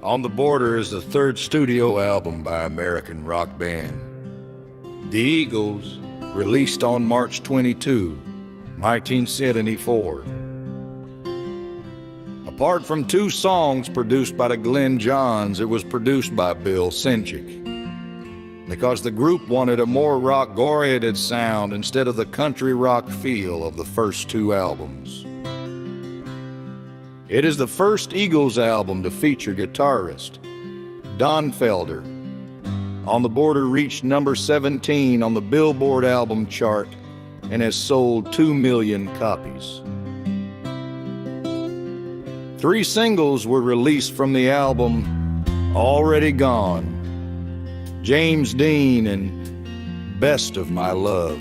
On the Border is the third studio album by American rock band The Eagles, released on March 22, 1974. Apart from 2 songs produced by the Glenn Johns, it was produced by Bill Sinchick, because the group wanted a more rock-oriented sound instead of the country rock feel of the first 2 albums. It is the first Eagles album to feature guitarist Don Felder. On the Border reached number 17 on the Billboard album chart and has sold 2 million copies. 3 singles were released from the album: Already Gone, James Dean, and Best of My Love.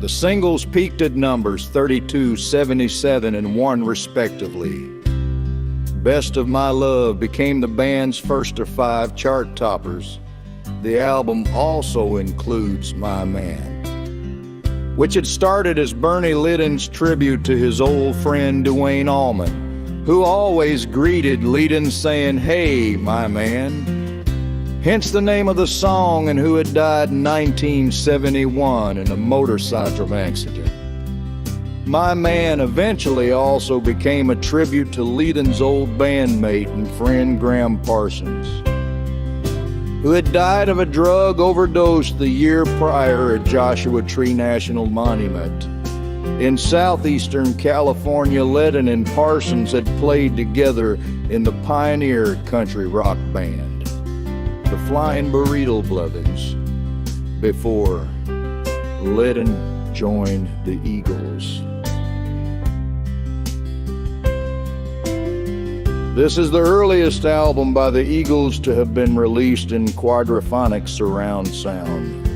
The singles peaked at numbers 32, 77, and 1 respectively. Best of My Love became the band's first of 5 chart toppers. The album also includes My Man, which had started as Bernie Liddon's tribute to his old friend Duane Allman, who always greeted Liddon saying, "Hey, my man." Hence the name of the song, and who had died in 1971 in a motorcycle accident. My Man eventually also became a tribute to Liddon's old bandmate and friend Graham Parsons, who had died of a drug overdose the year prior at Joshua Tree National Monument. In southeastern California, Liddon and Parsons had played together in the pioneer country rock band, the Flying Burrito Brothers, before Liddon joined the Eagles. This is the earliest album by the Eagles to have been released in quadraphonic surround sound.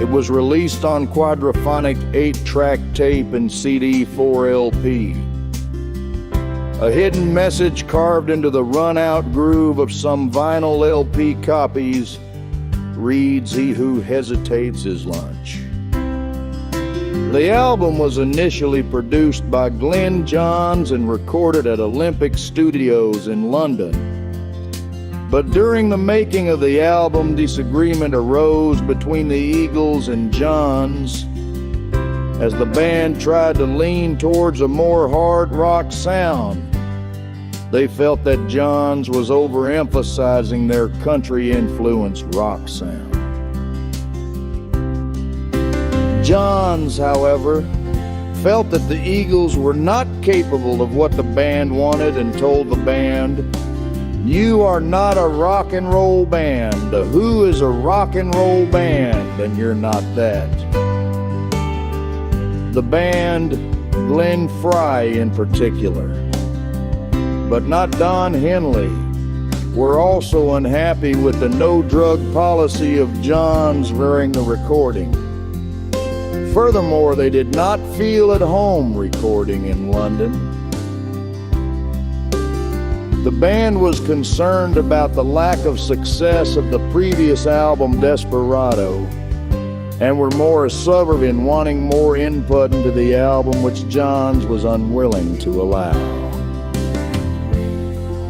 It was released on quadraphonic 8-track tape and CD 4 LP. A hidden message carved into the run-out groove of some vinyl LP copies reads, "He who hesitates is lunch." The album was initially produced by Glenn Johns and recorded at Olympic Studios in London. But during the making of the album, disagreement arose between the Eagles and Johns as the band tried to lean towards a more hard rock sound. They felt that Johns was overemphasizing their country-influenced rock sound. Johns, however, felt that the Eagles were not capable of what the band wanted and told the band, "You are not a rock and roll band. The Who is a rock and roll band, and you're not that." The band, Glenn Frey in particular, but not Don Henley, were also unhappy with the no-drug policy of Johns during the recording. Furthermore, they did not feel at home recording in London. The band was concerned about the lack of success of the previous album, Desperado, and were more assertive in wanting more input into the album, which Johns was unwilling to allow.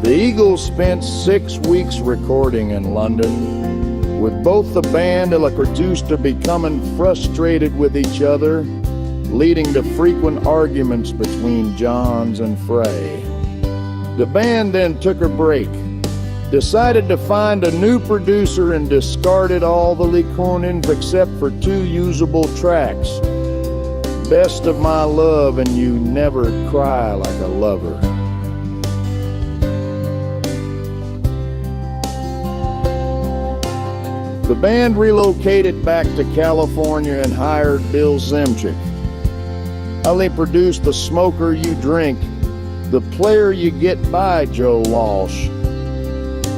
The Eagles spent 6 weeks recording in London, with both the band and the producer becoming frustrated with each other, leading to frequent arguments between Johns and Frey. The band then took a break, decided to find a new producer, and discarded all the recordings except for 2 usable tracks, Best of My Love and You Never Cry Like a Lover. The band relocated back to California and hired Bill Sinchick. They produced The Smoker You Drink, The Player You Get By Joe Walsh,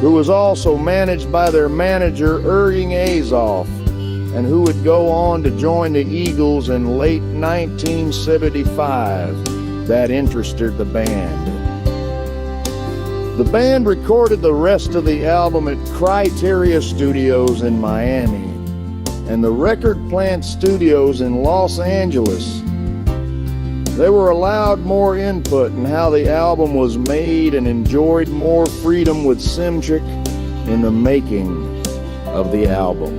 who was also managed by their manager Erling Azoff, and who would go on to join the Eagles in late 1975. That interested the band. The band recorded the rest of the album at Criteria Studios in Miami and the Record Plant Studios in Los Angeles. They were allowed more input in how the album was made and enjoyed more freedom with Simchick in the making of the album.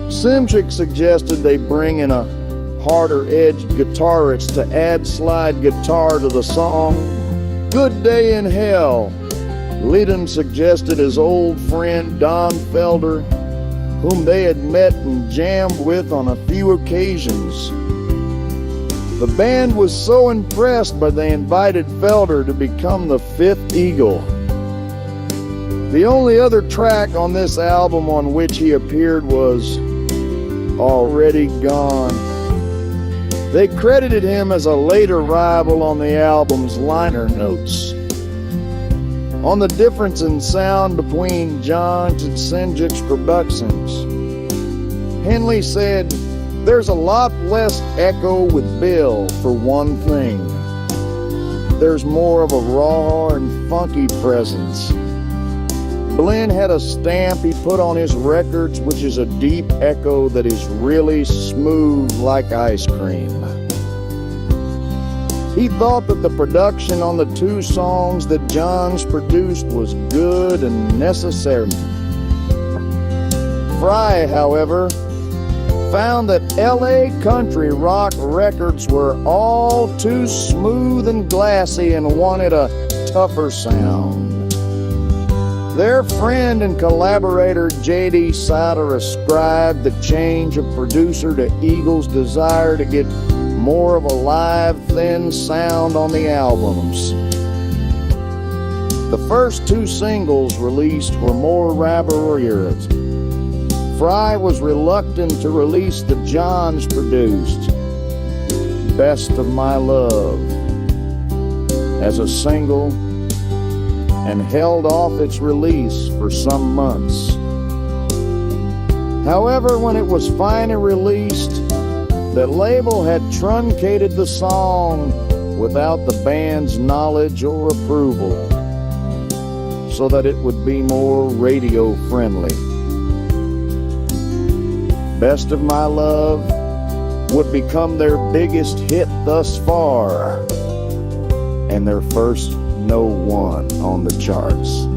Simchick suggested they bring in a harder-edged guitarist to add slide guitar to the song Good Day in Hell. Lydon suggested his old friend Don Felder, whom they had met and jammed with on a few occasions. The band was so impressed by they invited Felder to become the fifth Eagle. The only other track on this album on which he appeared was Already Gone. They credited him as a late arrival on the album's liner notes. On the difference in sound between John's and Simchick's productions, Henley said, "There's a lot less echo with Bill, for one thing. There's more of a raw and funky presence. Glenn had a stamp he put on his records, which is a deep echo that is really smooth like ice cream." He thought that the production on the two songs that Johns produced was good and necessary. Fry, however, found that LA country rock records were all too smooth and glassy and wanted a tougher sound. Their friend and collaborator J.D. Siler ascribed the change of producer to Eagle's desire to get more of a live, thin sound on the albums. The first two singles released were more laborious. Fry was reluctant to release the Johns produced Best of My Love as a single and held off its release for some months. However, when it was finally released, the label had truncated the song without the band's knowledge or approval so that it would be more radio friendly. Best of My Love would become their biggest hit thus far and their first #1 on the charts.